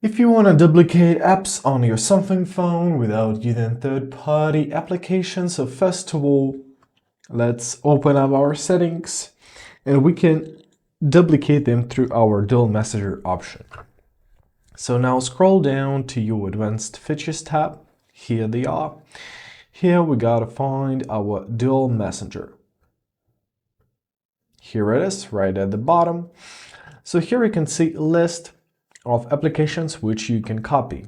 If you want to duplicate apps on your Samsung phone without using third-party applications, so first of all, let's open up our settings and we can duplicate them through our dual messenger option. So now scroll down to your advanced features tab. Here they are. Here we gotta find our dual messenger. Here it is, right at the bottom. So here you can see a list of applications which you can copy.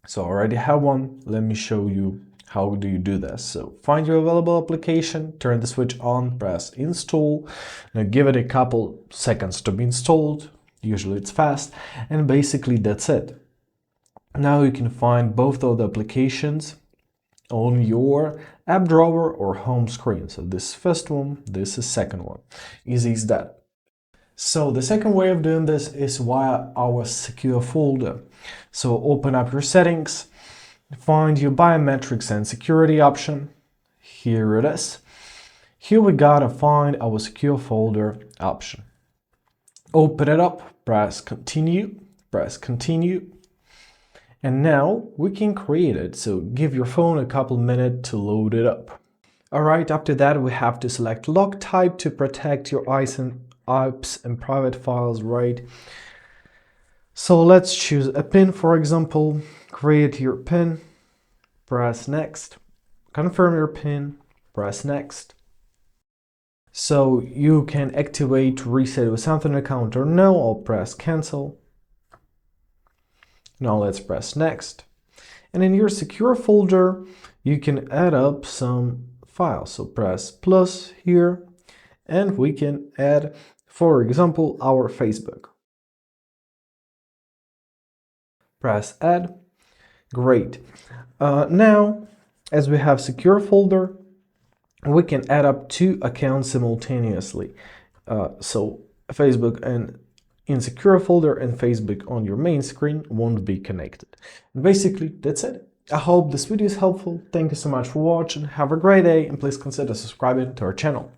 So I already have one. Let me show you how do you do this. So find your available application, turn the switch on, press install. Now give it a couple seconds to be installed. Usually it's fast, and basically that's it. Now you can find both of the applications on your app drawer or home screen. So this first one, this is second one. Easy as that. So the second way of doing this is via our secure folder. So open up your settings, find your biometrics and security option. Here it is. Here we gotta find our secure folder option. Open it up, press continue, and now we can create it. So give your phone a couple minutes to load it up. Alright, after that we have to select lock type to protect your apps and private files, right? So let's choose a pin, for example. Create your pin, press next, confirm your pin, press next. So you can activate reset with Samsung account or no, or press cancel. Now let's press next. And in your secure folder, you can add up some files. So press plus here, and we can add, for example, our Facebook. Press add. Great. Now, as we have secure folder, we can add up two accounts simultaneously. So Facebook and in secure folder and Facebook on your main screen won't be connected. And basically, that's it. I hope this video is helpful. Thank you so much for watching. Have a great day, and please consider subscribing to our channel.